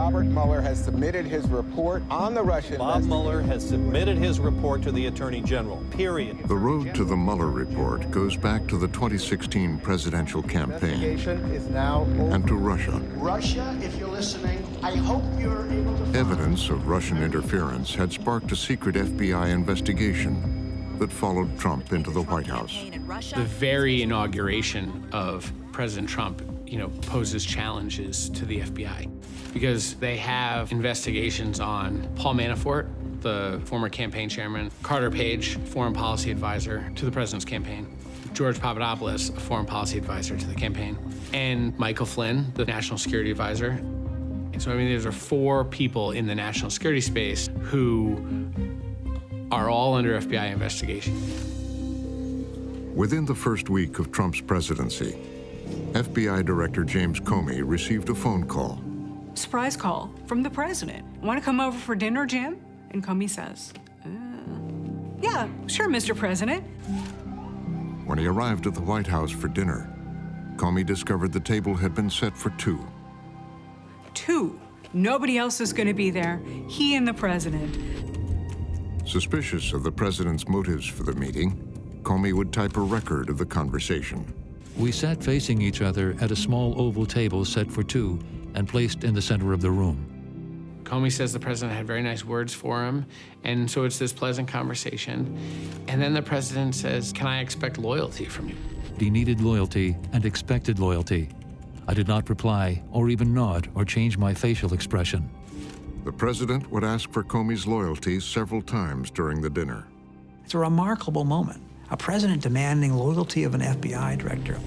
Robert Mueller has submitted his report on the Russian Bob Mueller has submitted his report to the Attorney General, period. The road to the Mueller report goes back to the 2016 presidential campaign and to Russia. Russia, if you're listening, I hope you're able to... Evidence of Russian interference had sparked a secret FBI investigation that followed Trump into the White House. The very inauguration of President Trump, poses challenges to the FBI because they have investigations on Paul Manafort, the former campaign chairman, Carter Page, foreign policy advisor to the president's campaign, George Papadopoulos, a foreign policy advisor to the campaign, and Michael Flynn, the national security advisor. And so, these are 4 people in the national security space who are all under FBI investigation. Within the first week of Trump's presidency, FBI Director James Comey received a phone call. Surprise call from the president. Want to come over for dinner, Jim? And Comey says, yeah, sure, Mr. President. When he arrived at the White House for dinner, Comey discovered the table had been set for 2. 2. Nobody else is going to be there. He and the president. Suspicious of the president's motives for the meeting, Comey would type a record of the conversation. We sat facing each other at a small oval table set for 2 and placed in the center of the room. Comey says the president had very nice words for him, and so it's this pleasant conversation. And then the president says, "Can I expect loyalty from you?" He needed loyalty and expected loyalty. I did not reply or even nod or change my facial expression. The president would ask for Comey's loyalty several times during the dinner. It's a remarkable moment. A president demanding loyalty of an FBI director.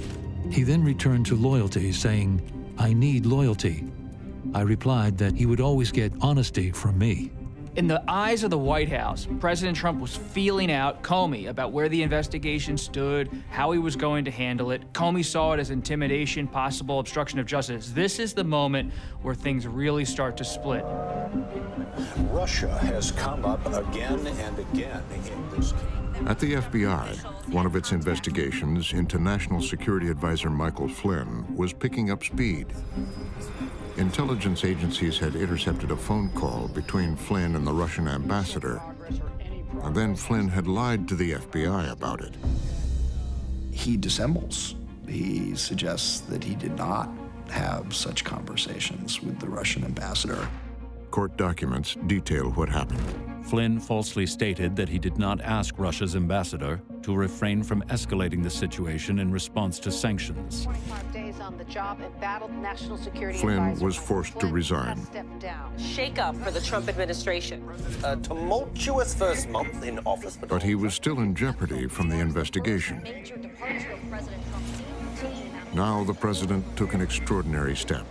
He then returned to loyalty, saying, "I need loyalty." I replied that he would always get honesty from me. In the eyes of the White House, President Trump was feeling out Comey about where the investigation stood, how he was going to handle it. Comey saw it as intimidation, possible obstruction of justice. This is the moment where things really start to split. Russia has come up again and again in this case. At the FBI, one of its investigations into National Security Advisor Michael Flynn was picking up speed. Intelligence agencies had intercepted a phone call between Flynn and the Russian ambassador, and then Flynn had lied to the FBI about it. He dissembles. He suggests that he did not have such conversations with the Russian ambassador. Court documents detail what happened. Flynn falsely stated that he did not ask Russia's ambassador to refrain from escalating the situation in response to sanctions. 25 days on the job, embattled national security Flynn advisor was forced to resign. Shake-up for the Trump administration. A tumultuous first month in office, But he was still in jeopardy from the investigation. Now the president took an extraordinary step.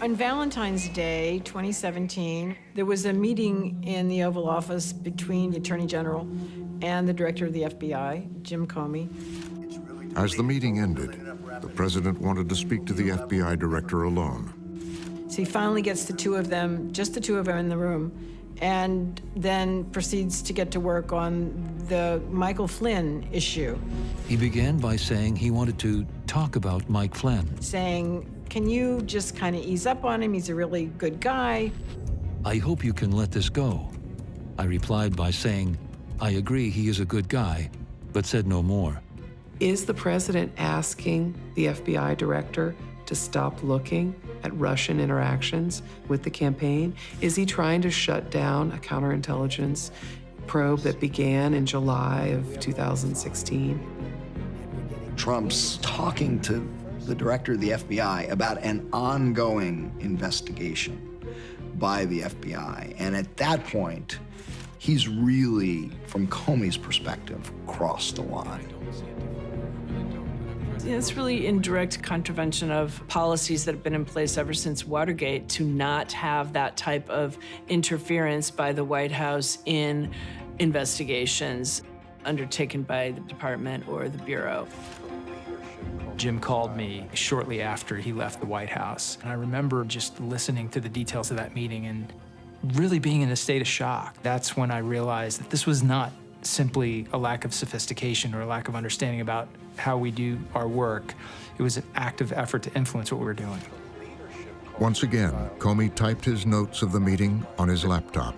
On Valentine's Day, 2017, there was a meeting in the Oval Office between the Attorney General and the Director of the FBI, Jim Comey. As the meeting ended, the president wanted to speak to the FBI director alone. So he finally gets the 2 of them, just the 2 of them in the room, and then proceeds to get to work on the Michael Flynn issue. He began by saying he wanted to talk about Mike Flynn. Saying, can you just kind of ease up on him? He's a really good guy. I hope you can let this go. I replied by saying, I agree he is a good guy, but said no more. Is the president asking the FBI director to stop looking at Russian interactions with the campaign? Is he trying to shut down a counterintelligence probe that began in July of 2016? Trump's talking to the director of the FBI about an ongoing investigation by the FBI. And at that point, he's really, from Comey's perspective, crossed the line. It's really in direct contravention of policies that have been in place ever since Watergate to not have that type of interference by the White House in investigations undertaken by the department or the Bureau. Jim called me shortly after he left the White House, and I remember just listening to the details of that meeting and really being in a state of shock. That's when I realized that this was not simply a lack of sophistication or a lack of understanding about how we do our work. It was an active effort to influence what we were doing. Once again, Comey typed his notes of the meeting on his laptop.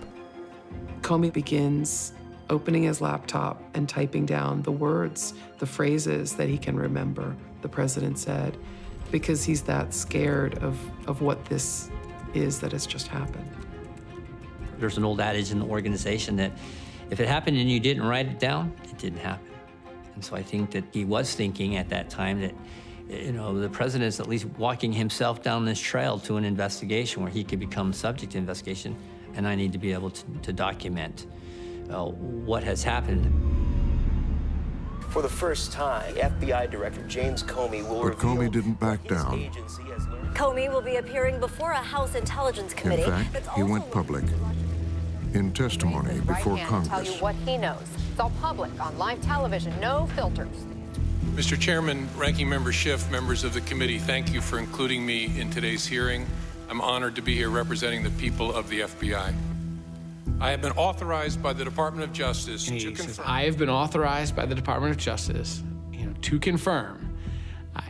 Comey begins opening his laptop and typing down the words, the phrases that he can remember the president said, because he's that scared of what this is that has just happened. There's an old adage in the organization that if it happened and you didn't write it down, it didn't happen. And so I think that he was thinking at that time that, you know, the president's at least walking himself down this trail to an investigation where he could become subject to investigation, and I need to be able to document what has happened. For the first time, FBI Director James Comey will But Comey didn't back down. Comey will be appearing before a House Intelligence Committee. In fact, he went public. In testimony before Congress. Tell you what he knows. It's all public on live television, no filters. Mr. Chairman, Ranking Member Schiff, members of the committee, thank you for including me in today's hearing. I'm honored to be here representing the people of the FBI. I have been authorized by the Department of Justice to confirm. I have been authorized by the Department of Justice, to confirm,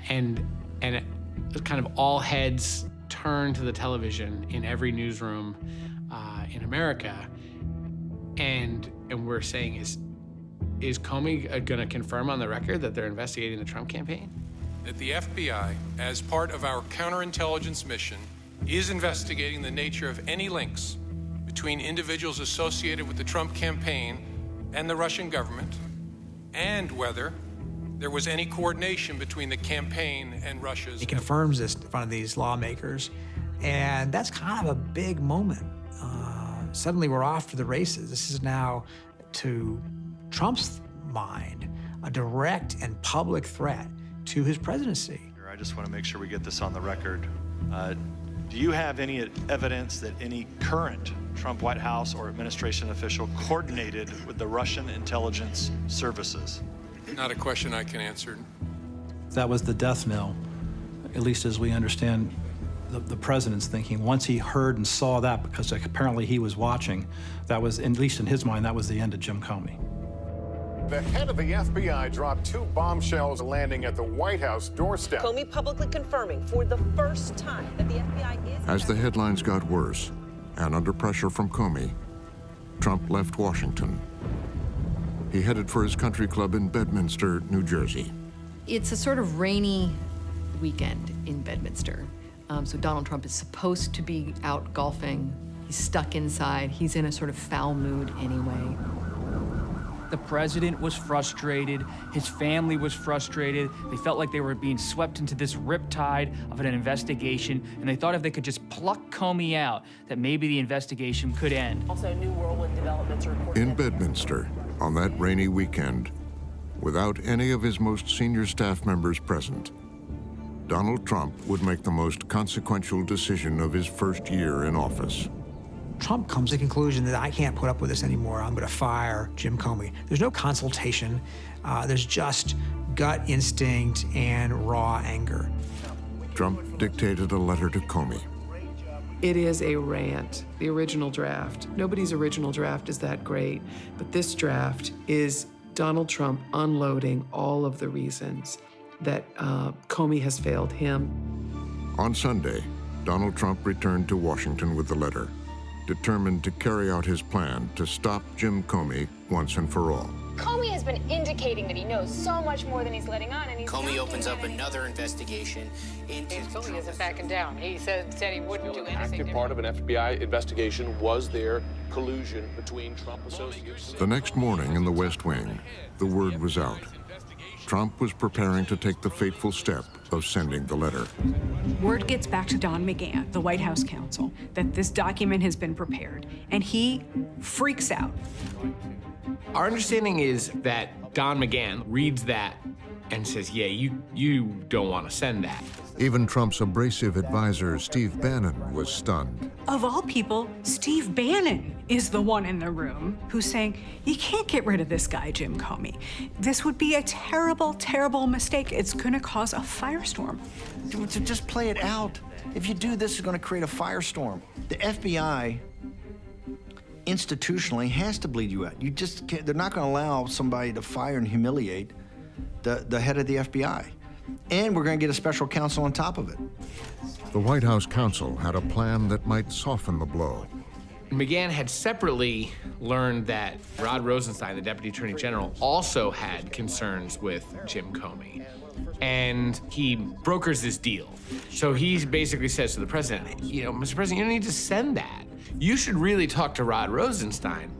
and it kind of all heads turn to the television in every newsroom in America, and we're saying, is Comey going to confirm on the record that they're investigating the Trump campaign? That the FBI, as part of our counterintelligence mission, is investigating the nature of any links between individuals associated with the Trump campaign and the Russian government, and whether there was any coordination between the campaign and Russia's. He confirms this in front of these lawmakers, and that's kind of a big moment. Suddenly we're off to the races. This is now, to Trump's mind, a direct and public threat to his presidency. I just want to make sure we get this on the record. Do you have any evidence that any current Trump White House or administration official coordinated with the Russian intelligence services? Not a question I can answer. That was the death knell, at least as we understand the president's thinking. Once he heard and saw that, because apparently he was watching, that was, at least in his mind, that was the end of Jim Comey. The head of the FBI dropped 2 bombshells landing at the White House doorstep. Comey publicly confirming for the first time that the FBI is... As the headlines got worse, and under pressure from Comey, Trump left Washington. He headed for his country club in Bedminster, New Jersey. It's a sort of rainy weekend in Bedminster. So Donald Trump is supposed to be out golfing. He's stuck inside. He's in a sort of foul mood anyway. The president was frustrated. His family was frustrated. They felt like they were being swept into this riptide of an investigation, and they thought if they could just pluck Comey out, that maybe the investigation could end. Also, new whirlwind developments are reported. In Bedminster, on that rainy weekend, without any of his most senior staff members present, Donald Trump would make the most consequential decision of his first year in office. Trump comes to the conclusion that I can't put up with this anymore. I'm going to fire Jim Comey. There's no consultation. There's just gut instinct and raw anger. Trump dictated a letter to Comey. It is a rant, the original draft. Nobody's original draft is that great, but this draft is Donald Trump unloading all of the reasons that Comey has failed him. On Sunday, Donald Trump returned to Washington with the letter, determined to carry out his plan to stop Jim Comey once and for all. Comey has been indicating that he knows so much more than he's letting on, and he's Comey opens up another investigation into... James Comey isn't backing down. He said he wouldn't do anything different. Part of an FBI investigation was there collusion between Trump associates. The next morning in the West Wing, the word was out. Trump was preparing to take the fateful step of sending the letter. Word gets back to Don McGahn, the White House counsel, that this document has been prepared, and he freaks out. Our understanding is that Don McGahn reads that and says, yeah, you don't want to send that. Even Trump's abrasive advisor, Steve Bannon, was stunned. Of all people, Steve Bannon is the one in the room who's saying, you can't get rid of this guy, Jim Comey. This would be a terrible, terrible mistake. It's going to cause a firestorm. Just play it out. If you do this, it's going to create a firestorm. The FBI institutionally has to bleed you out. You just can't, they're not going to allow somebody to fire and humiliate the head of the FBI. And we're going to get a special counsel on top of it. The White House counsel had a plan that might soften the blow. McGahn had separately learned that Rod Rosenstein, the Deputy Attorney General, also had concerns with Jim Comey. And he brokers this deal. So he basically says to the president, you know, Mr. President, you don't need to send that. You should really talk to Rod Rosenstein.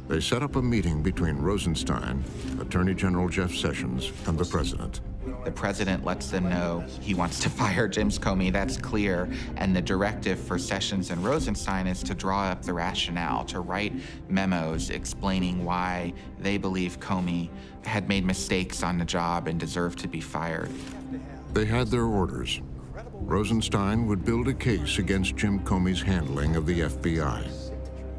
They set up a meeting between Rosenstein, Attorney General Jeff Sessions, and the president. The president lets them know he wants to fire James Comey, that's clear, and the directive for Sessions and Rosenstein is to draw up the rationale, to write memos explaining why they believe Comey had made mistakes on the job and deserved to be fired. They had their orders. Rosenstein would build a case against Jim Comey's handling of the FBI.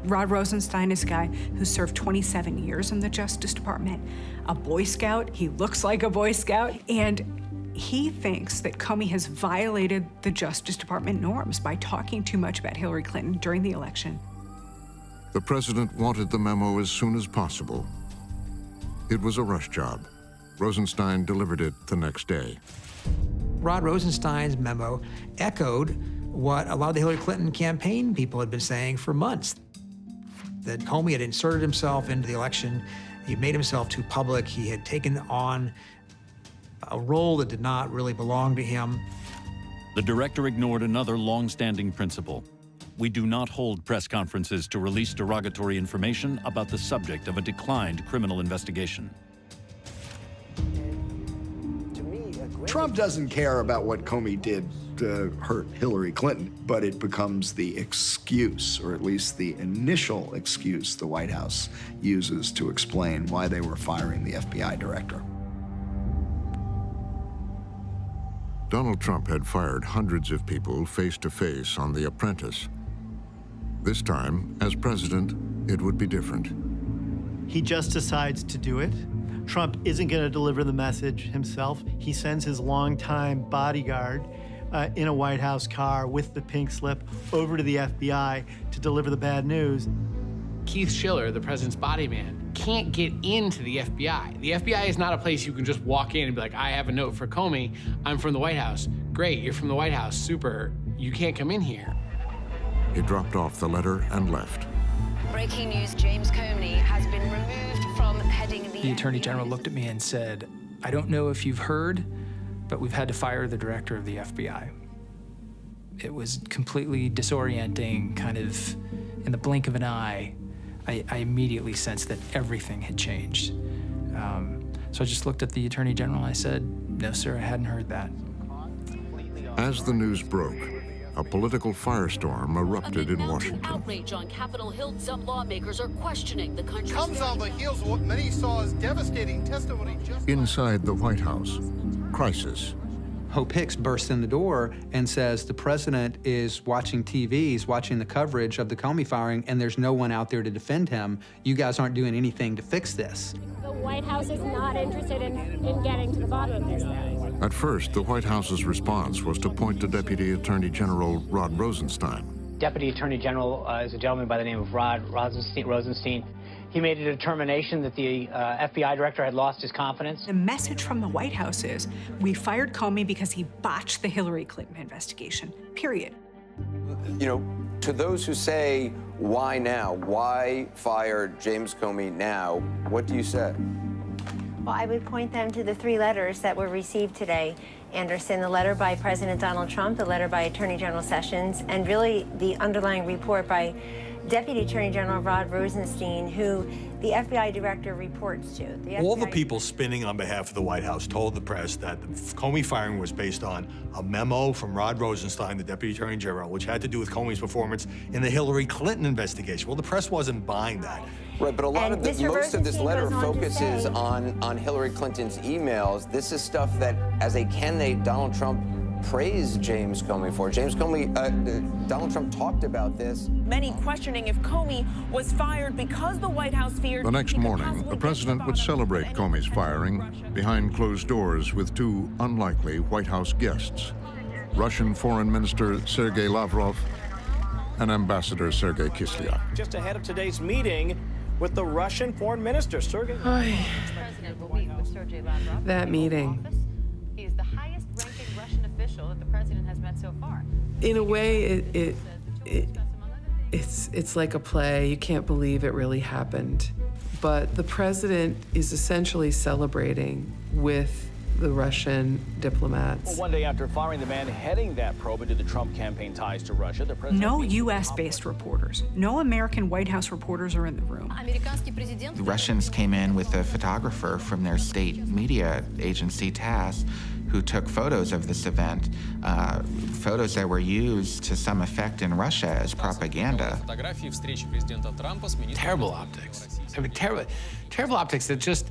Rod Rosenstein is a guy who served 27 years in the Justice Department, a Boy Scout. He looks like a Boy Scout, and he thinks that Comey has violated the Justice Department norms by talking too much about Hillary Clinton during the election. The president wanted the memo as soon as possible. It was a rush job. Rosenstein delivered it the next day. Rod Rosenstein's memo echoed what a lot of the Hillary Clinton campaign people had been saying for months. That Comey had inserted himself into the election. He made himself too public. He had taken on a role that did not really belong to him. The director ignored another long-standing principle. We do not hold press conferences to release derogatory information about the subject of a declined criminal investigation. Trump doesn't care about what Comey did to hurt Hillary Clinton, but it becomes the excuse, or at least the initial excuse the White House uses to explain why they were firing the FBI director. Donald Trump had fired hundreds of people face-to-face on The Apprentice. This time, as president, it would be different. He just decides to do it. Trump isn't going to deliver the message himself. He sends his longtime bodyguard in a White House car with the pink slip over to the FBI to deliver the bad news. Keith Schiller, the president's body man, can't get into the FBI. The FBI is not a place you can just walk in and be like, I have a note for Comey. I'm from the White House. Great, you're from the White House. Super. You can't come in here. He dropped off the letter and left. Breaking news, James Comey has been removed from heading The Attorney General looked at me and said, I don't know if you've heard, but we've had to fire the director of the FBI. It was completely disorienting, kind of in the blink of an eye. I immediately sensed that everything had changed. So I just looked at the Attorney General and I said, no, sir, I hadn't heard that. As the news broke, a political firestorm erupted in Washington. Outrage on Capitol Hill, some lawmakers are questioning the country's comes on the heels of what many saw as devastating testimony just inside the White House. Crisis. Hope Hicks bursts in the door and says the president is watching TV, he's watching the coverage of the Comey firing, and there's no one out there to defend him. You guys aren't doing anything to fix this. The White House is not interested in getting to the bottom of this. At first, the White House's response was to point to Deputy Attorney General Rod Rosenstein. Deputy Attorney General is a gentleman by the name of Rod Rosenstein. He made a determination that the FBI director had lost his confidence. The message from the White House is, we fired Comey because he botched the Hillary Clinton investigation, period. You know, to those who say, why now? Why fire James Comey now? What do you say? Well, I would point them to the 3 letters that were received today. Anderson, the letter by President Donald Trump, the letter by Attorney General Sessions, and really the underlying report by Deputy Attorney General Rod Rosenstein, who the FBI director reports to. All the people spinning on behalf of the White House told the press that the Comey firing was based on a memo from Rod Rosenstein, the Deputy Attorney General, which had to do with Comey's performance in the Hillary Clinton investigation. Well, the press wasn't buying that. Right, but a lot of most of this letter focuses on Hillary Clinton's emails. This is stuff that, as a candidate, Donald Trump praised James Comey for. Donald Trump talked about this. Many questioning if Comey was fired because the White House feared. The next morning, the president would celebrate Comey's firing behind closed doors with 2 unlikely White House guests, Russian Foreign Minister Sergei Lavrov and Ambassador Sergei Kislyak. Just ahead of today's meeting with the Russian Foreign Minister, Sergei. That meeting. He is the highest official that the president has met so far. In a way, it's like a play. You can't believe it really happened. But the president is essentially celebrating with the Russian diplomats. Well, one day after firing the man heading that probe into the Trump campaign ties to Russia, the president... No U.S.-based reporters, no American White House reporters are in the room. The Russians came in with a photographer from their state media agency, TASS, who took photos of this event, photos that were used to some effect in Russia as propaganda. Terrible optics. I mean, terrible optics that just...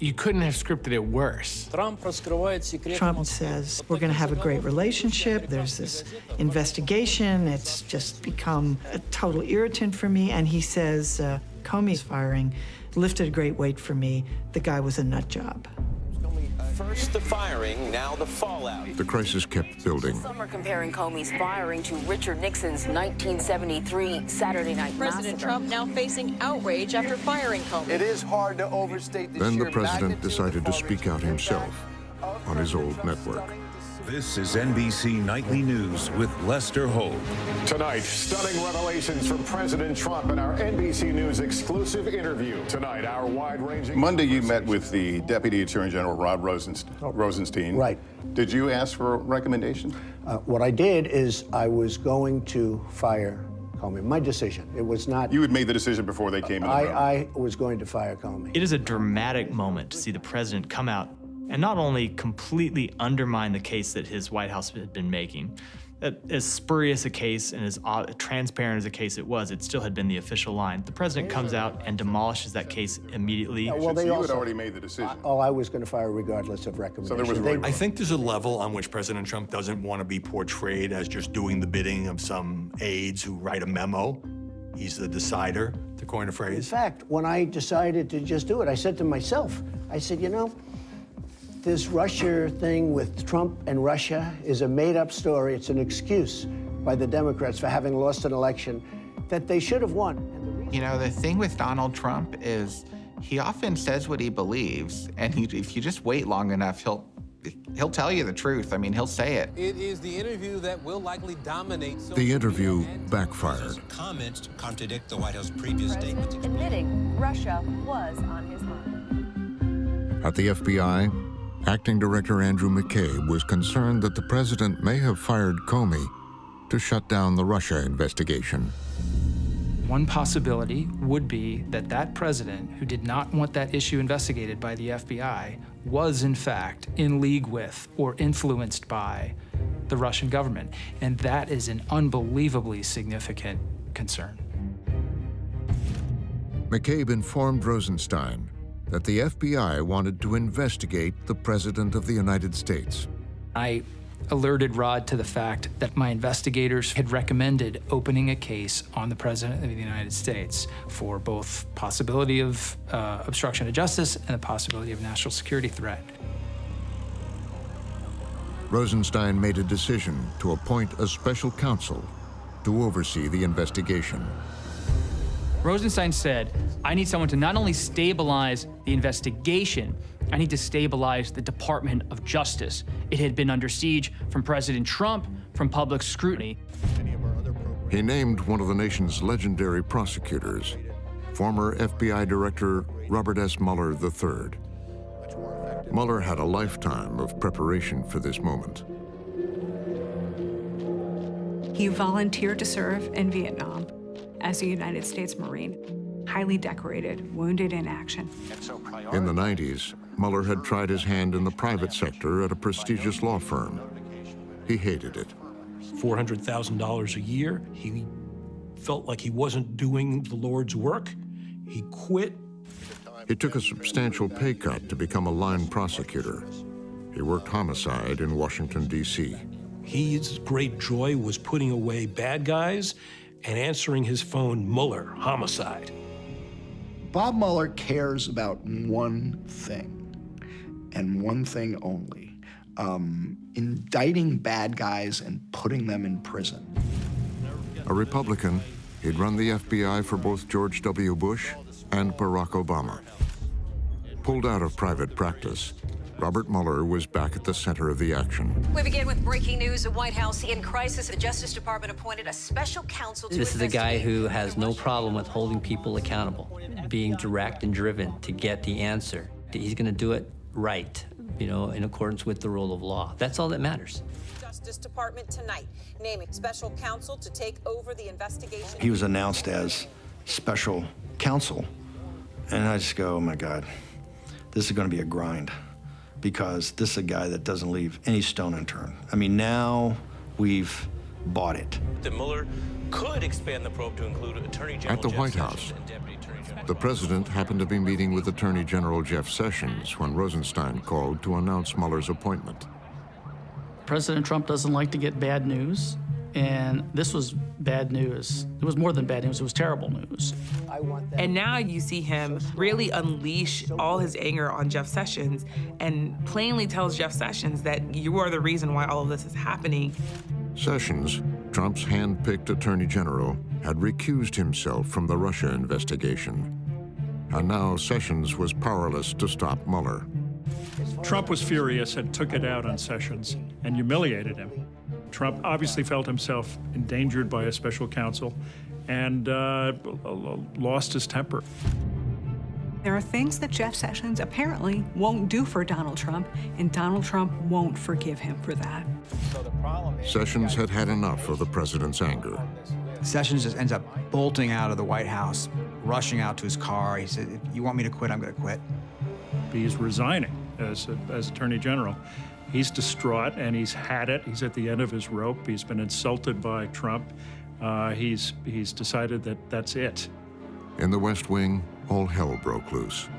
You couldn't have scripted it worse. Trump says, we're going to have a great relationship. There's this investigation. It's just become a total irritant for me. And he says, Comey's firing lifted a great weight for me. The guy was a nut job. First the firing, now the fallout. The crisis kept building. Some are comparing Comey's firing to Richard Nixon's 1973 Saturday night President massacre. Trump now facing outrage after firing Comey. It is hard to overstate the Then sheer the president magnitude decided to of speak out himself on his old network. This is NBC Nightly News with Lester Holt. Tonight, stunning revelations from President Trump in our NBC News exclusive interview. Tonight, our wide-ranging... Monday, you met with the Deputy Attorney General, Rod Rosenstein. Right. Did you ask for a recommendation? What I did is I was going to fire Comey. My decision. It was not... You had made the decision before they came in the room. I was going to fire Comey. It is a dramatic moment to see the president come out and not only completely undermine the case that his White House had been making. As spurious a case and as transparent as a case it was, it still had been the official line. The president comes out and demolishes that case immediately. Yeah, well, you had already made the decision. I was going to fire regardless of recommendation. I think there's a level on which President Trump doesn't want to be portrayed as just doing the bidding of some aides who write a memo. He's the decider, to coin a phrase. In fact, when I decided to just do it, I said to myself, I said, you know, this Russia thing with Trump and Russia is a made-up story. It's an excuse by the Democrats for having lost an election that they should have won. You know, the thing with Donald Trump is he often says what he believes, and if you just wait long enough, he'll tell you the truth. I mean, he'll say it. It is the interview that will likely dominate. The interview backfired. Comments contradict the White House previous statements. Admitting Russia was on his mind. At the FBI, Acting Director Andrew McCabe was concerned that the president may have fired Comey to shut down the Russia investigation. One possibility would be that that president, who did not want that issue investigated by the FBI, was in fact in league with or influenced by the Russian government. And that is an unbelievably significant concern. McCabe informed Rosenstein that the FBI wanted to investigate the President of the United States. I alerted Rod to the fact that my investigators had recommended opening a case on the President of the United States for both possibility of obstruction of justice and the possibility of national security threat. Rosenstein made a decision to appoint a special counsel to oversee the investigation. Rosenstein said, I need someone to not only stabilize the investigation, I need to stabilize the Department of Justice. It had been under siege from President Trump, from public scrutiny. He named one of the nation's legendary prosecutors, former FBI Director Robert S. Mueller III. Mueller had a lifetime of preparation for this moment. He volunteered to serve in Vietnam as a United States Marine, highly decorated, wounded in action. In the 90s, Mueller had tried his hand in the private sector at a prestigious law firm. He hated it. $400,000 a year. He felt like he wasn't doing the Lord's work. He quit. He took a substantial pay cut to become a line prosecutor. He worked homicide in Washington, D.C. His great joy was putting away bad guys and answering his phone, Mueller, homicide. Bob Mueller cares about one thing, and one thing only, indicting bad guys and putting them in prison. A Republican, he'd run the FBI for both George W. Bush and Barack Obama. Pulled out of private practice, Robert Mueller was back at the center of the action. We begin with breaking news. The White House in crisis. The Justice Department appointed a special counsel to This is a guy who has no problem with holding people accountable, being direct and driven to get the answer. He's going to do it right, you know, in accordance with the rule of law. That's all that matters. Justice Department tonight naming special counsel to take over the investigation. He was announced as special counsel, and I just go, oh my God, this is going to be a grind, because this is a guy that doesn't leave any stone unturned. I mean, now we've bought it. That Mueller could expand the probe to include Attorney General At the Jeff White Sessions House, and Deputy Attorney General. the president happened to be meeting with Attorney General Jeff Sessions when Rosenstein called to announce Mueller's appointment. President Trump doesn't like to get bad news, and this was bad news. It was more than bad news, it was terrible news. And now you see him really unleash all his anger on Jeff Sessions and plainly tells Jeff Sessions that you are the reason why all of this is happening. Sessions, Trump's hand-picked attorney general, had recused himself from the Russia investigation. And now Sessions was powerless to stop Mueller. Trump was furious and took it out on Sessions and humiliated him. Trump obviously felt himself endangered by a special counsel and lost his temper. There are things that Jeff Sessions apparently won't do for Donald Trump, and Donald Trump won't forgive him for that. Sessions had had enough of the president's anger. Sessions just ends up bolting out of the White House, rushing out to his car. He said, if you want me to quit, I'm going to quit. He's resigning as Attorney General. He's distraught, and he's had it. He's at the end of his rope. He's been insulted by Trump. He's decided that that's it. In the West Wing, all hell broke loose.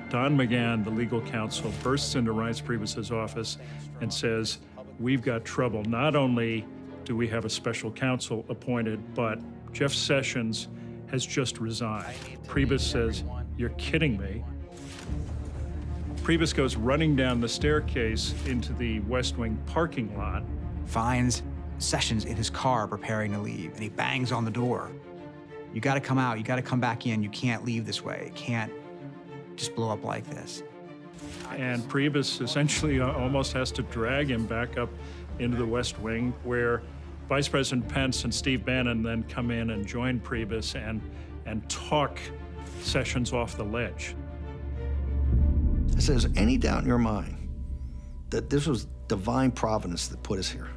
Don McGahn, the legal counsel, bursts into Reince Priebus's office and says, we've got trouble. Not only do we have a special counsel appointed, but Jeff Sessions has just resigned. Priebus says, you're kidding me. Priebus goes running down the staircase into the West Wing parking lot. Finds Sessions in his car preparing to leave, and he bangs on the door. You got to come out. You got to come back in. You can't leave this way. It can't just blow up like this. And Priebus essentially almost has to drag him back up into the West Wing, where Vice President Pence and Steve Bannon then come in and join Priebus and talk Sessions off the ledge. I said, is there any doubt in your mind that this was divine providence that put us here?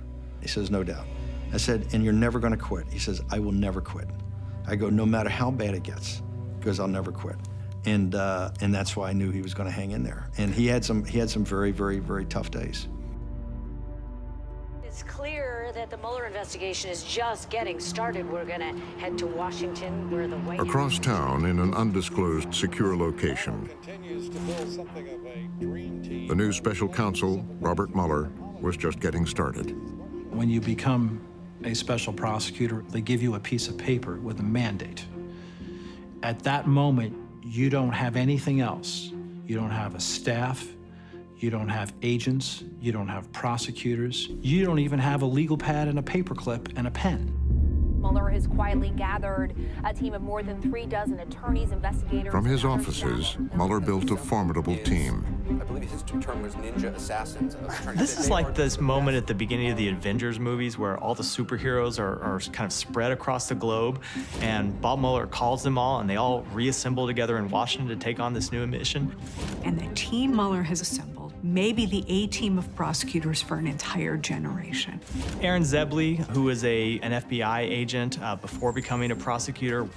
He says, no doubt. I said, and you're never going to quit. He says, I will never quit. I go, no matter how bad it gets, because I'll never quit. And that's why I knew he was going to hang in there. And he had some very, very, very tough days. It's clear that the Mueller investigation is just getting started. We're going to head to Washington, where the White Across town, in an undisclosed secure location, the new special counsel, Robert Mueller, was just getting started. When you become a special prosecutor, they give you a piece of paper with a mandate. At that moment, you don't have anything else. You don't have a staff, you don't have agents, you don't have prosecutors, you don't even have a legal pad and a paperclip and a pen. Mueller has quietly gathered a team of more than 36 attorneys, investigators. From his offices, Mueller built a formidable team. I believe his term was ninja assassins. This is like this moment at the beginning of the Avengers movies where all the superheroes are kind of spread across the globe, and Bob Mueller calls them all, and they all reassemble together in Washington to take on this new mission. And the team Mueller has assembled may be the A-team of prosecutors for an entire generation. Aaron Zebley, who was an FBI agent before becoming a prosecutor.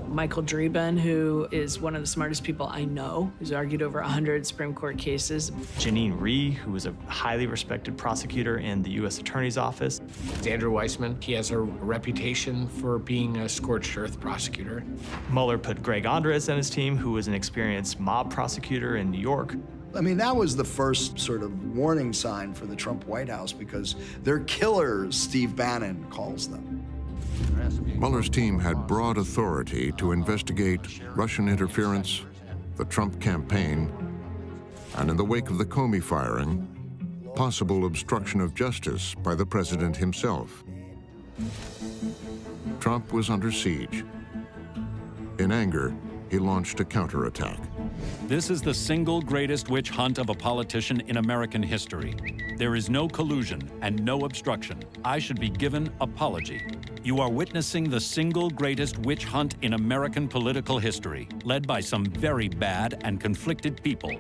Michael Dreeben, who is one of the smartest people I know, who's argued over 100 Supreme Court cases. Janine Rhee, who was a highly respected prosecutor in the U.S. Attorney's Office. Andrew Weissman, he has a reputation for being a scorched earth prosecutor. Mueller put Greg Andres on his team, who was an experienced mob prosecutor in New York. I mean, that was the first sort of warning sign for the Trump White House, because they're killers, Steve Bannon calls them. Mueller's team had broad authority to investigate Russian interference, the Trump campaign, and in the wake of the Comey firing, possible obstruction of justice by the president himself. Trump was under siege. In anger, he launched a counterattack. This is the single greatest witch hunt of a politician in American history. There is no collusion and no obstruction. I should be given apology. You are witnessing the single greatest witch hunt in American political history, led by some very bad and conflicted people.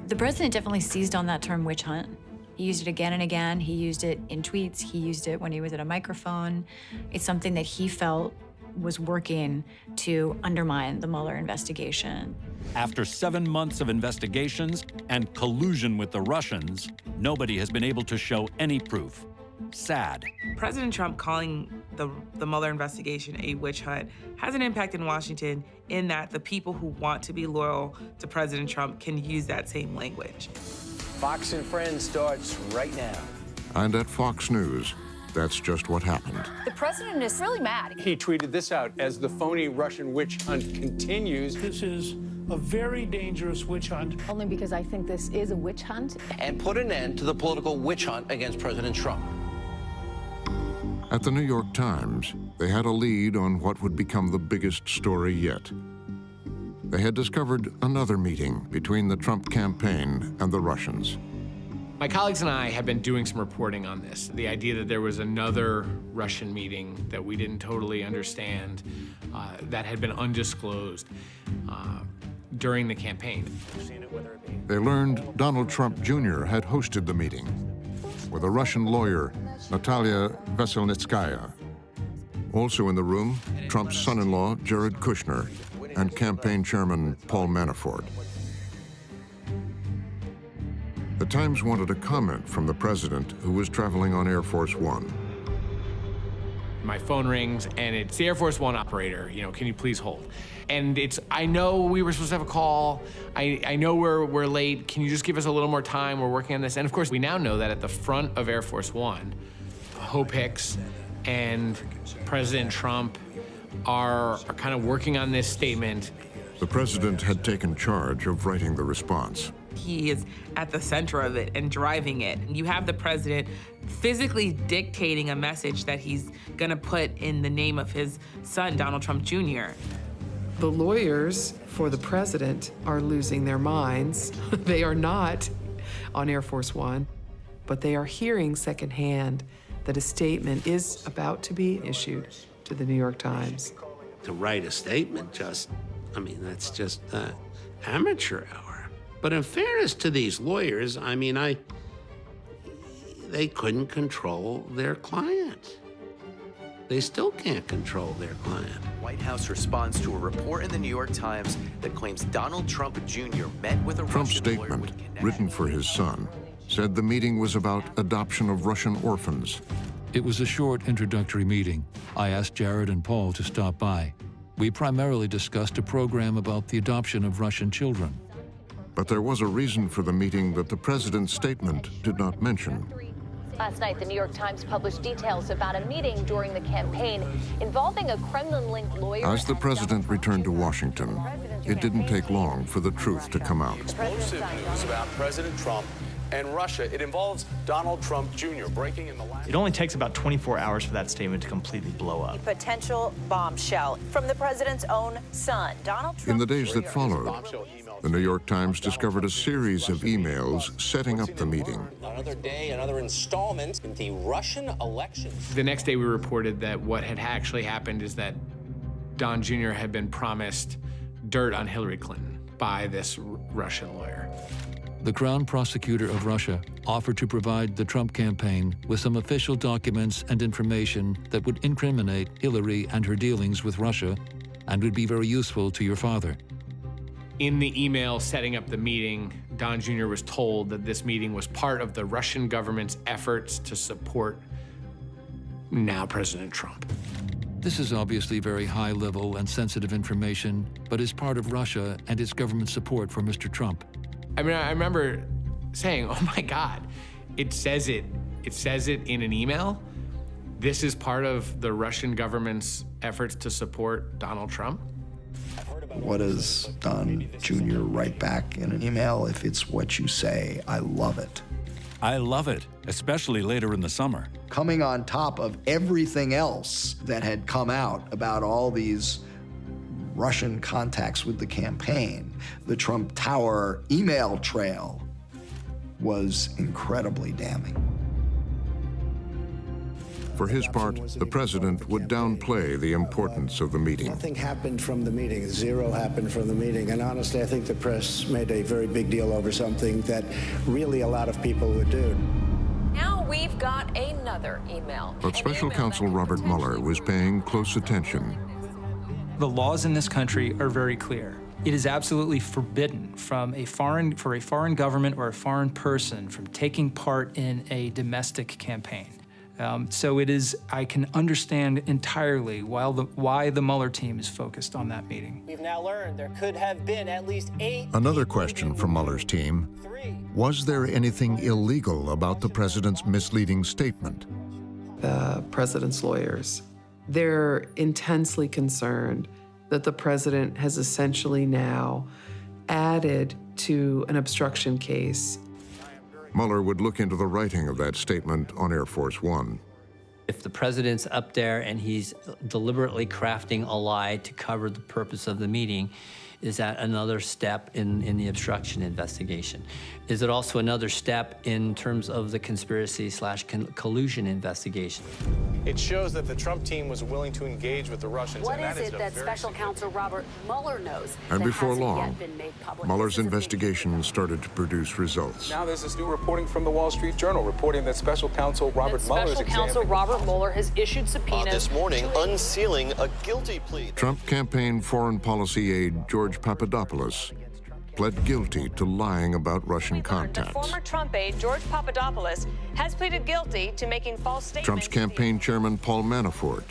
The president definitely seized on that term witch hunt. He used it again and again. He used it in tweets. He used it when he was at a microphone. It's something that he felt was working to undermine the Mueller investigation. After 7 months of investigations and collusion with the Russians, nobody has been able to show any proof. Sad. President Trump calling the Mueller investigation a witch hunt has an impact in Washington in that the people who want to be loyal to President Trump can use that same language. Fox and Friends starts right now. And at Fox News, that's just what happened. The president is really mad. He tweeted this out as the phony Russian witch hunt continues. This is a very dangerous witch hunt. Only because I think this is a witch hunt. And put an end to the political witch hunt against President Trump. At the New York Times, they had a lead on what would become the biggest story yet. They had discovered another meeting between the Trump campaign and the Russians. My colleagues and I have been doing some reporting on this. The idea that there was another Russian meeting that we didn't totally understand, that had been undisclosed during the campaign. They learned Donald Trump Jr. had hosted the meeting with a Russian lawyer, Natalia Veselnitskaya. Also in the room, Trump's son-in-law, Jared Kushner, and campaign chairman Paul Manafort. The Times wanted a comment from the president, who was traveling on Air Force One. My phone rings, and it's the Air Force One operator. You know, can you please hold? And I know we were supposed to have a call. I know we're late. Can you just give us a little more time? We're working on this. And of course, we now know that at the front of Air Force One, Hope Hicks and President Trump are kind of working on this statement. The president had taken charge of writing the response. He is at the center of it and driving it. You have the president physically dictating a message that he's gonna put in the name of his son, Donald Trump Jr. The lawyers for the president are losing their minds. They are not on Air Force One, but they are hearing secondhand that a statement is about to be issued to the New York Times. To write a statement that's just amateur hour. But in fairness to these lawyers, they couldn't control their client. They still can't control their client. White House responds to a report in the New York Times that claims Donald Trump Jr. met with a Trump's Russian lawyer statement, written for his son, said the meeting was about adoption of Russian orphans. It was a short introductory meeting. I asked Jared and Paul to stop by. We primarily discussed a program about the adoption of Russian children. But there was a reason for the meeting that the president's statement did not mention. Last night, the New York Times published details about a meeting during the campaign involving a Kremlin-linked lawyer. As the president returned to Washington, it didn't take long for the truth to come out. Explosive news about President Trump and Russia. It involves Donald Trump Jr. breaking in the last... It only takes about 24 hours for that statement to completely blow up. Potential bombshell from the president's own son, Donald Trump. In the days that followed, the New York Times discovered a series of emails setting up the meeting. Another day, another installment in the Russian elections. The next day, we reported that what had actually happened is that Don Jr. had been promised dirt on Hillary Clinton by this Russian lawyer. The Crown Prosecutor of Russia offered to provide the Trump campaign with some official documents and information that would incriminate Hillary and her dealings with Russia and would be very useful to your father. In the email setting up the meeting, Don Jr. was told that this meeting was part of the Russian government's efforts to support now President Trump. This is obviously very high-level and sensitive information, but is part of Russia and its government support for Mr. Trump. I remember saying, oh my God, it says it in an email. This is part of the Russian government's efforts to support Donald Trump. What does Don Jr. write back in an email? If it's what you say, I love it. I love it, especially later in the summer. Coming on top of everything else that had come out about all these Russian contacts with the campaign, the Trump Tower email trail, was incredibly damning. For his part, the president would downplay the importance of the meeting. Nothing happened from the meeting. Zero happened from the meeting. And honestly, I think the press made a very big deal over something that really a lot of people would do. Now we've got another email. But Special Counsel Robert Mueller was paying close attention. The laws in this country are very clear. It is absolutely forbidden for a foreign government or a foreign person from taking part in a domestic campaign. So it is, I can understand entirely why the Mueller team is focused on that meeting. We've now learned there could have been at least 8. Another question from Mueller's team: was there anything illegal about the president's misleading statement? The president's lawyers, they're intensely concerned that the president has essentially now added to an obstruction case. Mueller would look into the writing of that statement on Air Force One. If the president's up there and he's deliberately crafting a lie to cover the purpose of the meeting, is that another step in the obstruction investigation? Is it also another step in terms of the conspiracy/collusion investigation? It shows that the Trump team was willing to engage with the Russians. What is it that Special Counsel Robert Mueller knows And that before hasn't long, yet been made public? Mueller's investigation started to produce results. Now there's this new reporting from the Wall Street Journal reporting that Special Counsel Robert Mueller is Special Counsel Robert Mueller has issued subpoenas. This morning, unsealing a guilty plea. Trump campaign foreign policy aide George Papadopoulos pled guilty to lying about Russian contacts. Former Trump aide George Papadopoulos has pleaded guilty to making false statements. Trump's campaign chairman Paul Manafort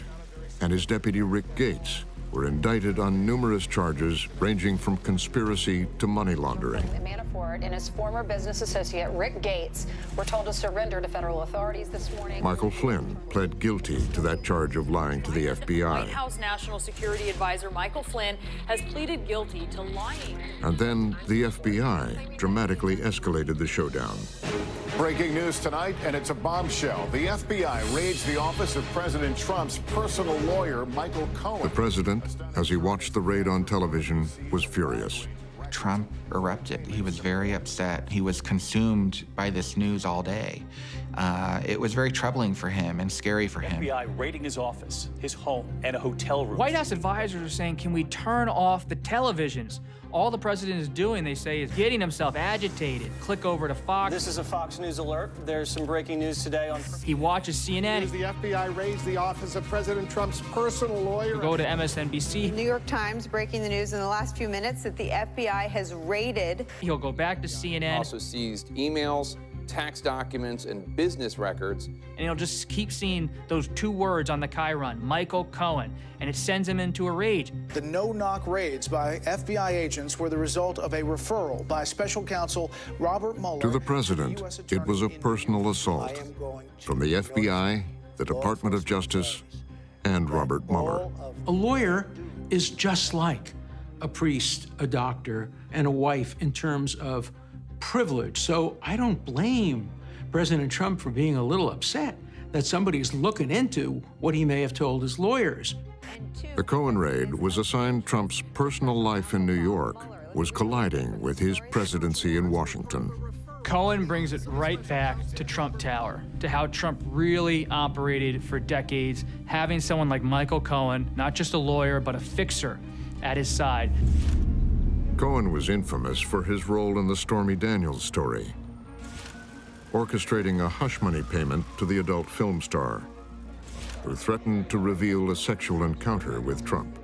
and his deputy Rick Gates were indicted on numerous charges ranging from conspiracy to money laundering. Manafort and his former business associate Rick Gates were told to surrender to federal authorities this morning. Michael Flynn pled guilty to that charge of lying to the FBI. White House National Security Advisor Michael Flynn has pleaded guilty to lying. And then the FBI dramatically escalated the showdown. Breaking news tonight, and it's a bombshell. The FBI raids the office of President Trump's personal lawyer, Michael Cohen. The president, as he watched the raid on television, was furious. Trump erupted. He was very upset. He was consumed by this news all day. It was very troubling for him and scary for him. FBI raiding his office, his home, and a hotel room. White House advisors are saying, can we turn off the televisions? All the president is doing, they say, is getting himself agitated. Click over to Fox. This is a Fox News alert. There's some breaking news today on... He watches CNN. The FBI raids the office of President Trump's personal lawyer. Go to MSNBC. New York Times breaking the news in the last few minutes that the FBI has raided. He'll go back to CNN. Also seized emails, tax documents, and business records. And he'll just keep seeing those 2 words on the Chiron, Michael Cohen, and it sends him into a rage. The no-knock raids by FBI agents were the result of a referral by Special Counsel Robert Mueller. To the president, it was a personal assault from the FBI, the Department of Justice, and Robert Mueller. A lawyer is just like a priest, a doctor, and a wife in terms of privilege. So I don't blame President Trump for being a little upset that somebody's looking into what he may have told his lawyers. The Cohen raid was a sign Trump's personal life in New York was colliding with his presidency in Washington. Cohen brings it right back to Trump Tower, to how Trump really operated for decades, having someone like Michael Cohen, not just a lawyer, but a fixer at his side. Cohen was infamous for his role in the Stormy Daniels story, orchestrating a hush money payment to the adult film star, who threatened to reveal a sexual encounter with Trump.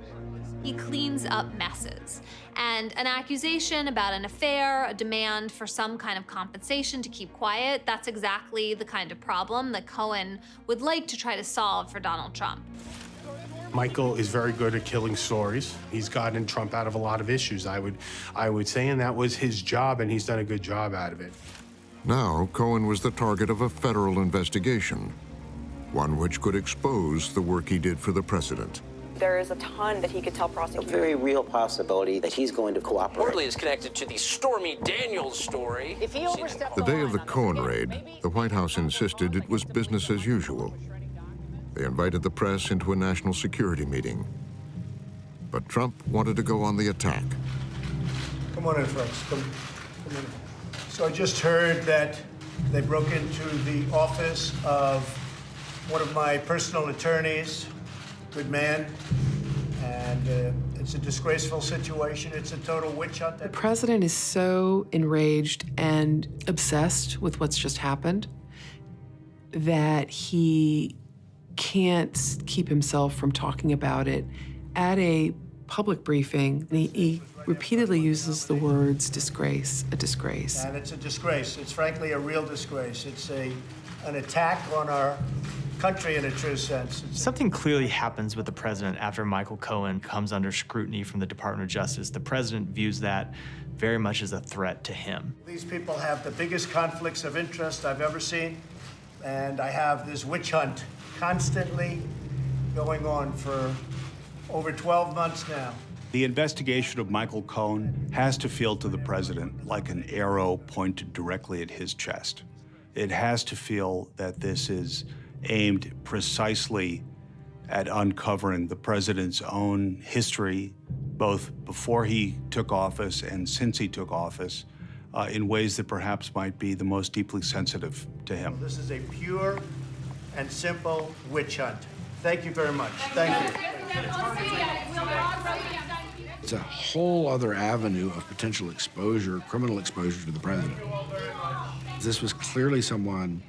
He cleans up messes. And an accusation about an affair, a demand for some kind of compensation to keep quiet, that's exactly the kind of problem that Cohen would like to try to solve for Donald Trump. Michael is very good at killing stories. He's gotten Trump out of a lot of issues, I would say, and that was his job, and he's done a good job out of it. Now, Cohen was the target of a federal investigation, one which could expose the work he did for the president. There is a ton that he could tell prosecutors. A very real possibility that he's going to cooperate. Reportedly is connected to the Stormy Daniels story. If he overstepped The day of the Cohen raid, the White House insisted it was business as usual. They invited the press into a national security meeting. But Trump wanted to go on the attack. Come on in, folks. Come in. So I just heard that they broke into the office of one of my personal attorneys, good man, and it's a disgraceful situation. It's a total witch hunt. The president is so enraged and obsessed with what's just happened that he can't keep himself from talking about it. At a public briefing, he repeatedly uses the words disgrace, a disgrace. And it's a disgrace. It's frankly a real disgrace. It's an attack on our country in a true sense. Something clearly happens with the president after Michael Cohen comes under scrutiny from the Department of Justice. The president views that very much as a threat to him. These people have the biggest conflicts of interest I've ever seen, and I have this witch hunt constantly going on for over 12 months now. The investigation of Michael Cohen has to feel to the president like an arrow pointed directly at his chest. It has to feel that this is aimed precisely at uncovering the president's own history, both before he took office and since he took office, in ways that perhaps might be the most deeply sensitive to him. This is a pure and simple witch hunt. Thank you very much. Thank you. It's a whole other avenue of potential exposure, criminal exposure to the president. This was clearly someone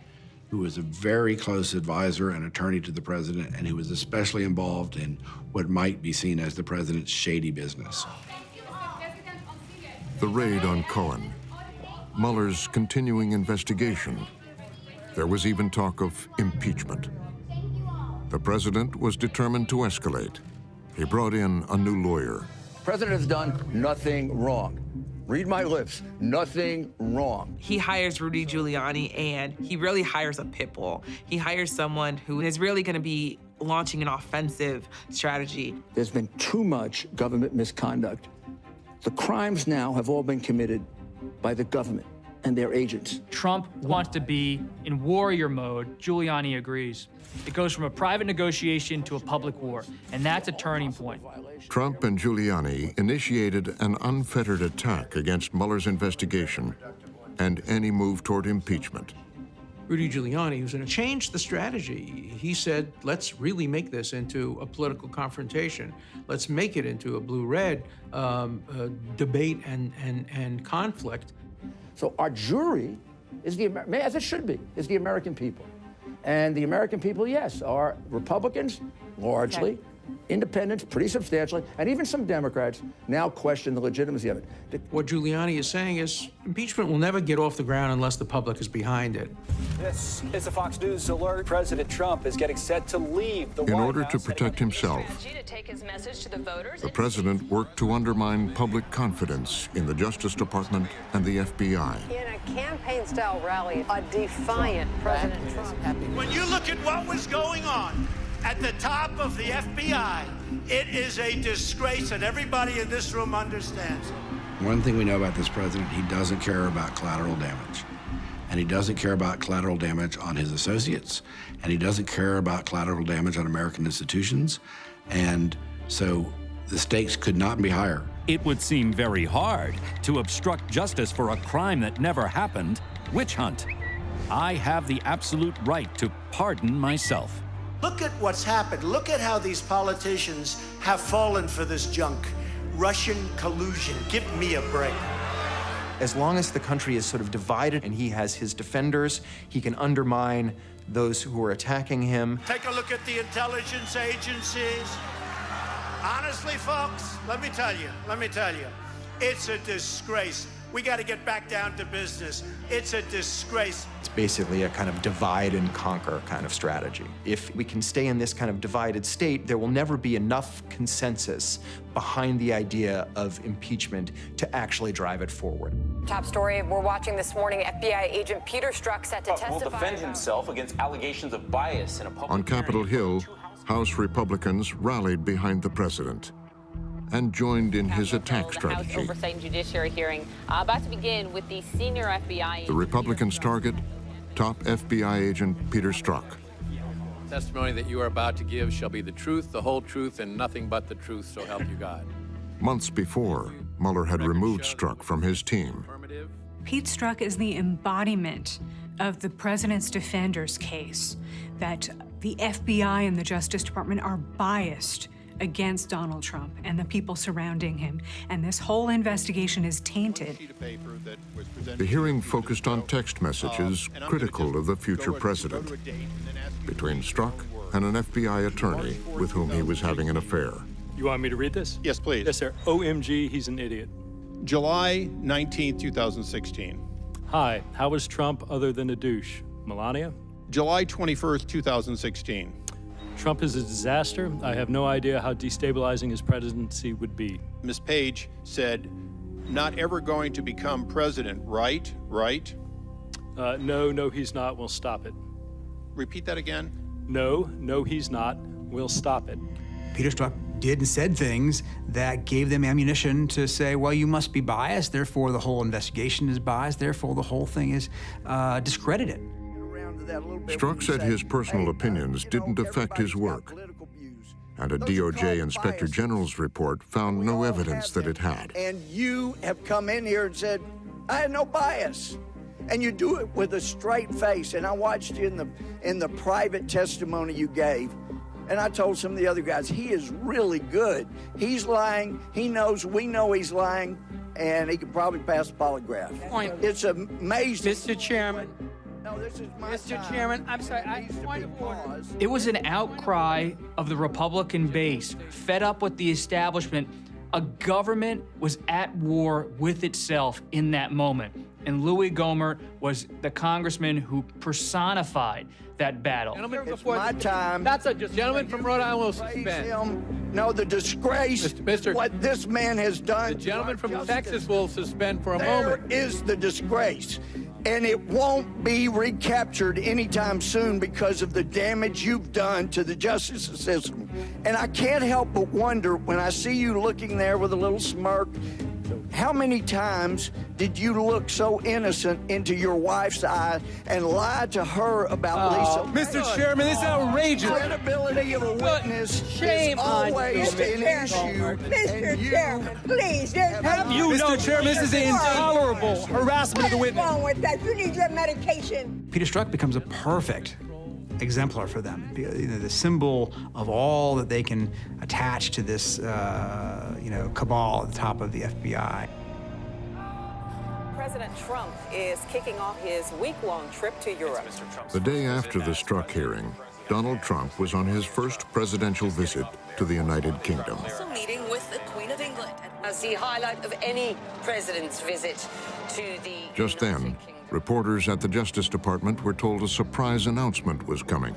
who was a very close advisor and attorney to the president, and who was especially involved in what might be seen as the president's shady business. The raid on Cohen, Mueller's continuing investigation. There was even talk of impeachment. The president was determined to escalate. He brought in a new lawyer. The president has done nothing wrong. Read my lips, nothing wrong. He hires Rudy Giuliani, and he really hires a pit bull. He hires someone who is really going to be launching an offensive strategy. There's been too much government misconduct. The crimes now have all been committed by the government and their agents. Trump wants to be in warrior mode. Giuliani agrees. It goes from a private negotiation to a public war, and that's a turning point. Trump and Giuliani initiated an unfettered attack against Mueller's investigation and any move toward impeachment. Rudy Giuliani was going to change the strategy. He said, let's really make this into a political confrontation. Let's make it into a blue-red debate and conflict. So our jury is as it should be, is the American people. And the American people, yes, are Republicans, largely, independents, pretty substantially, and even some Democrats now question the legitimacy of it. What Giuliani is saying is impeachment will never get off the ground unless the public is behind it. This is a Fox News alert. President Trump is getting set to leave the In White order House to protect himself, the president worked to undermine public confidence in the Justice Department and the FBI. In a campaign-style rally, a defiant President Trump. When you look at what was going on at the top of the FBI, it is a disgrace, and everybody in this room understands it. One thing we know about this president, he doesn't care about collateral damage. And he doesn't care about collateral damage on his associates. And he doesn't care about collateral damage on American institutions. And so the stakes could not be higher. It would seem very hard to obstruct justice for a crime that never happened. Witch hunt. I have the absolute right to pardon myself. Look at what's happened. Look at how these politicians have fallen for this junk. Russian collusion. Give me a break. As long as the country is sort of divided and he has his defenders, he can undermine those who are attacking him. Take a look at the intelligence agencies. Honestly, folks, let me tell you, it's a disgrace. We got to get back down to business. It's a disgrace. It's basically a kind of divide and conquer kind of strategy. If we can stay in this kind of divided state, there will never be enough consensus behind the idea of impeachment to actually drive it forward. Top story we're watching this morning, FBI agent Peter Strzok set to testify. Will defend himself against allegations of bias in a public On Capitol Hill, House Republicans rallied behind the president and joined in his attack strategy. House Oversight and Judiciary hearing about to begin with the senior FBI agent. The Republicans' target, top FBI agent Peter Strzok. Testimony that you are about to give shall be the truth, the whole truth, and nothing but the truth, so help you God. Months before, Mueller had removed Strzok from his team. Pete Strzok is the embodiment of the president's defender's case, that the FBI and the Justice Department are biased against Donald Trump and the people surrounding him, and this whole investigation is tainted. The hearing focused on text messages critical of the future president between Strzok and an FBI attorney with whom he was having an affair. You want me to read this? Yes, please. Yes, sir. OMG, he's an idiot. July 19, 2016. Hi, how was Trump other than a douche? Melania? July 21st, 2016. Trump is a disaster. I have no idea how destabilizing his presidency would be. Ms. Page said, not ever going to become president, right? Right? No, he's not. We'll stop it. Repeat that again. No, he's not. We'll stop it. Peter Strzok did and said things that gave them ammunition to say, well, you must be biased, therefore the whole investigation is biased, therefore the whole thing is discredited. Strzok said his personal opinions didn't affect his work, and a DOJ Inspector General's report found no evidence that it had. And you have come in here and said, I had no bias. And you do it with a straight face. And I watched you in the private testimony you gave. And I told some of the other guys, he is really good. He's lying. He knows, we know he's lying. And he could probably pass the polygraph. It's amazing. Mr. Chairman. No, this is my Mr. time. Chairman, I'm sorry, point of order. It was an outcry of the Republican base, fed up with the establishment. A government was at war with itself in that moment. And Louis Gohmert was the congressman who personified that battle. It's my time. That's a gentleman from Rhode Island will suspend. No, the disgrace, what this man has done. The gentleman from Texas will suspend for a There moment. is the disgrace. And it won't be recaptured anytime soon because of the damage you've done to the justice system. And I can't help but wonder when I see you looking there with a little smirk, how many times did you look so innocent into your wife's eye and lie to her about Lisa? Mr. Chairman, this is outrageous. Credibility of a witness is always an issue. Mr. Chairman, please. Have you Mr. Chairman, this is intolerable harassment of the witness. What's wrong with that? You need your medication. Peter Strzok becomes a perfect exemplar for them, the symbol of all that they can attach to this, cabal at the top of the FBI. President Trump is kicking off his week-long trip to Europe. The day after the Strzok hearing, Donald Trump was on his first presidential visit to the United Kingdom. Also meeting with the Queen of England as the highlight of any president's visit to the... Just then, reporters at the Justice Department were told a surprise announcement was coming.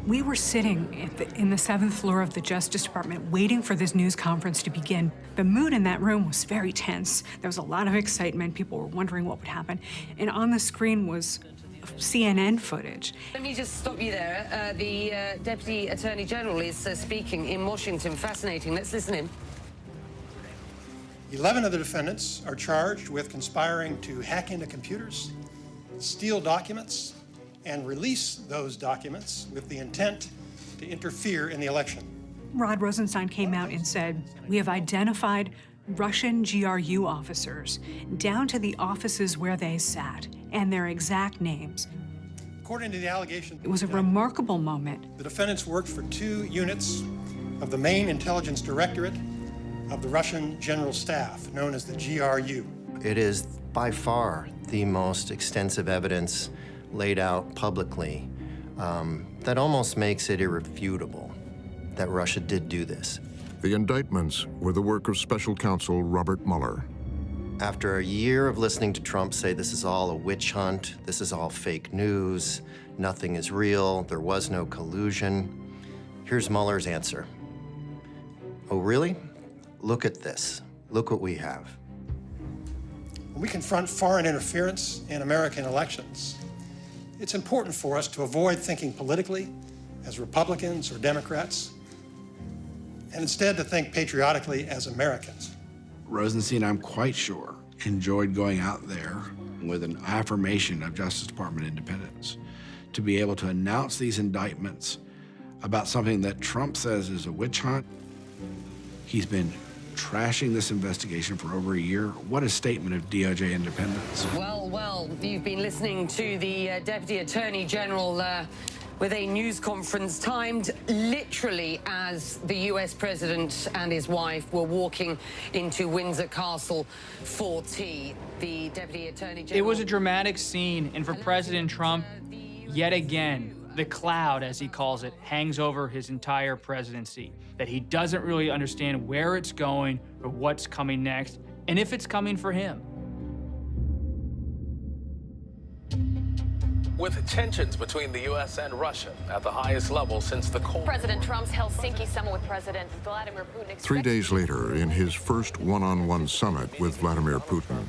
We were sitting in the 7th floor of the Justice Department waiting for this news conference to begin. The mood in that room was very tense. There was a lot of excitement. People were wondering what would happen. And on the screen was CNN footage. Let me just stop you there. The Deputy Attorney General is speaking in Washington. Fascinating. Let's listen in. 11 of the defendants are charged with conspiring to hack into computers, steal documents, and release those documents with the intent to interfere in the election. Rod Rosenstein came out and said, we have identified Russian GRU officers down to the offices where they sat and their exact names. According to the allegation, It was a remarkable moment. the defendants worked for 2 units of the main intelligence directorate of the Russian General Staff, known as the GRU. It is by far the most extensive evidence laid out publicly that almost makes it irrefutable that Russia did do this. The indictments were the work of Special Counsel Robert Mueller. After a year of listening to Trump say this is all a witch hunt, this is all fake news, nothing is real, there was no collusion, here's Mueller's answer. Oh, really? Look at this. Look what we have. When we confront foreign interference in American elections, it's important for us to avoid thinking politically as Republicans or Democrats, and instead to think patriotically as Americans. Rosenstein, I'm quite sure, enjoyed going out there with an affirmation of Justice Department independence to be able to announce these indictments about something that Trump says is a witch hunt. He's been trashing this investigation for over a year. What a statement of DOJ independence. Well, you've been listening to the Deputy Attorney General with a news conference timed literally as the US President and his wife were walking into Windsor Castle for tea. The Deputy Attorney General... It was a dramatic scene, and for President Trump, yet again, the cloud, as he calls it, hangs over his entire presidency, that he doesn't really understand where it's going or what's coming next, and if it's coming for him. With tensions between the U.S. and Russia at the highest level since the Cold War. President Trump's Helsinki summit with President Vladimir Putin. 3 days later, in his first one-on-one summit with Vladimir Putin,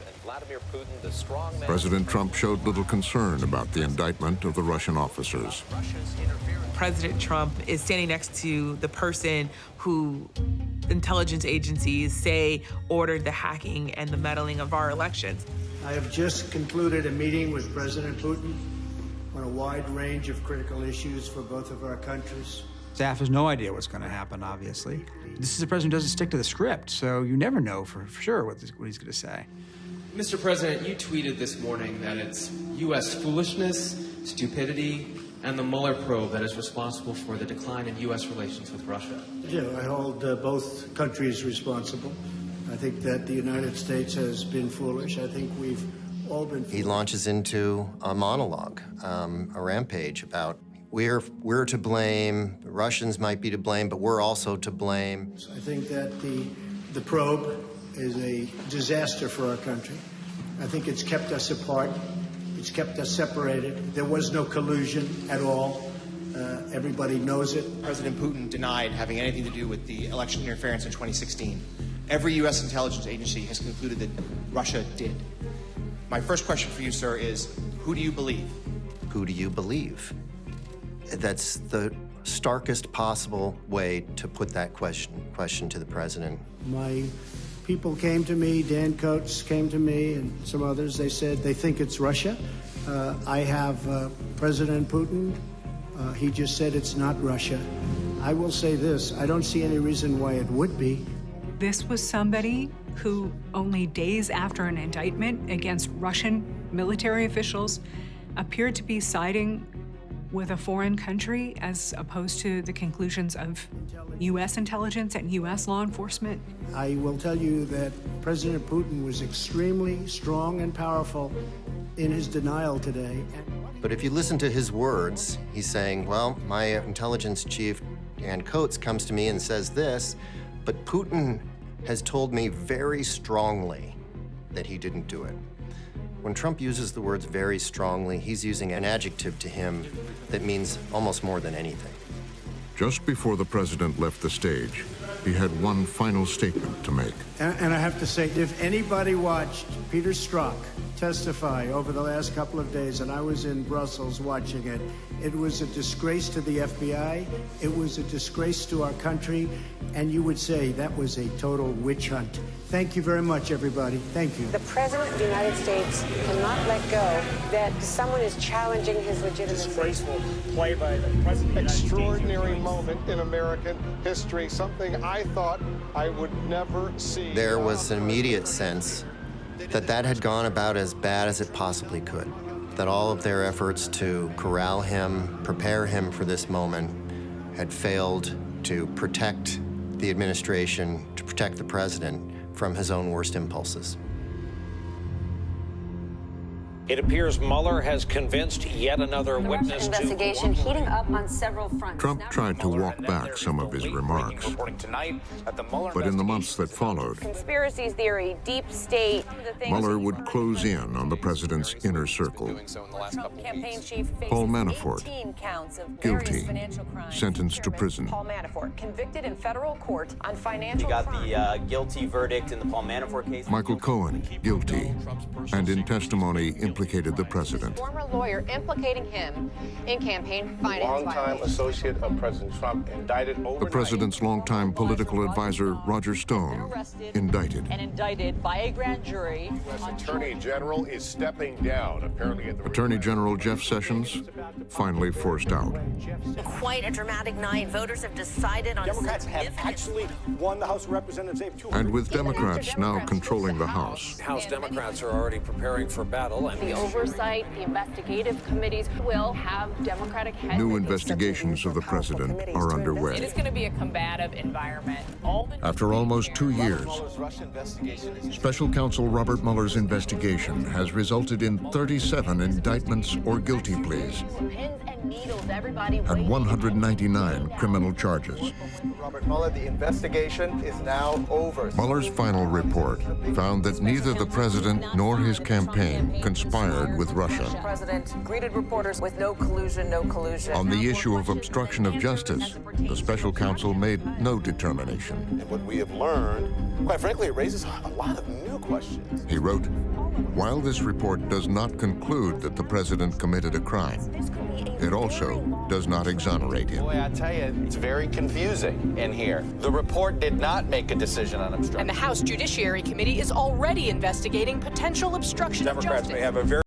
President Trump showed little concern about the indictment of the Russian officers. President Trump is standing next to the person who intelligence agencies say ordered the hacking and the meddling of our elections. I have just concluded a meeting with President Putin on a wide range of critical issues for both of our countries. Staff has no idea what's going to happen, obviously. This is a president who doesn't stick to the script, so you never know for sure what he's going to say. Mr. President, you tweeted this morning that it's U.S. foolishness, stupidity, and the Mueller probe that is responsible for the decline in U.S. relations with Russia. Yeah, I hold both countries responsible. I think that the United States has been foolish. I think we've all been foolish. He launches into a monologue, a rampage about we're to blame, the Russians might be to blame, but we're also to blame. I think that the probe is a disaster for our country. I think it's kept us apart. It's kept us separated. There was no collusion at all. Everybody knows it. President Putin denied having anything to do with the election interference in 2016. Every U.S. intelligence agency has concluded that Russia did. My first question for you, sir, is who do you believe? Who do you believe? That's the starkest possible way to put that question to the president. My people came to me, Dan Coates came to me, and some others. They said they think it's Russia. I have President Putin. He just said it's not Russia. I will say this, I don't see any reason why it would be. This was somebody who, only days after an indictment against Russian military officials, appeared to be siding with a foreign country as opposed to the conclusions of U.S. intelligence and U.S. law enforcement. I will tell you that President Putin was extremely strong and powerful in his denial today. But if you listen to his words, he's saying, well, my intelligence chief, Dan Coates, comes to me and says this, but Putin has told me very strongly that he didn't do it. When Trump uses the words very strongly, he's using an adjective to him that means almost more than anything. Just before the president left the stage, he had one final statement to make. And I have to say, if anybody watched Peter Strzok testify over the last couple of days, and I was in Brussels watching it, it was a disgrace to the FBI, it was a disgrace to our country, and you would say that was a total witch hunt. Thank you very much, everybody. Thank you. The President of the United States cannot let go that someone is challenging his legitimacy. Disgraceful play by the President of the Extraordinary moment in American history, something I thought I would never see. There was an immediate sense that that had gone about as bad as it possibly could, that all of their efforts to corral him, prepare him for this moment, had failed to protect the administration, to protect the president from his own worst impulses. It appears Mueller has convinced yet another witness to... Investigation heating up on several fronts. Trump tried to walk back some of his remarks, but in the months that followed, Conspiracy theory, deep state. Mueller would close in on the president's inner circle. Campaign chief faces Paul Manafort, 18 counts of guilty, financial crimes. sentenced to prison. Paul Manafort, convicted in federal court on financial We got the guilty verdict in the Paul Manafort case. Michael Cohen, guilty, and in testimony implicated implicated the president. Former lawyer implicating him in campaign finance Longtime violations. associate of President Trump indicted overnight. The president's longtime political advisor, Roger Stone, indicted. And indicted by a grand jury. U.S. Attorney General is stepping down, apparently at the... Attorney General Jeff Sessions finally forced out. Quite a dramatic night. Voters have decided on Democrats have actually won the House of Representatives. And with Democrats now controlling the House, House Democrats are already preparing for battle. And The oversight, the investigative committees will have Democratic heads. new investigations of the president are It underway. is going to be a combative environment. After almost 2 years, Special Counsel Robert Mueller's investigation has resulted in 37 indictments or guilty pleas Pins and needles, everybody and 199 criminal charges. Robert Mueller, the investigation is now over. Mueller's final report found that neither the president nor his campaign conspired with Russia. The president greeted reporters with no collusion, no collusion. On the issue of obstruction of justice, the special counsel made no determination. And what we have learned, quite frankly, it raises a lot of new questions. He wrote, "While this report does not conclude that the president committed a crime, it also does not exonerate him." Boy, I tell you, it's very confusing in here. The report did not make a decision on obstruction. And the House Judiciary Committee is already investigating potential obstruction of justice. Democrats may have a very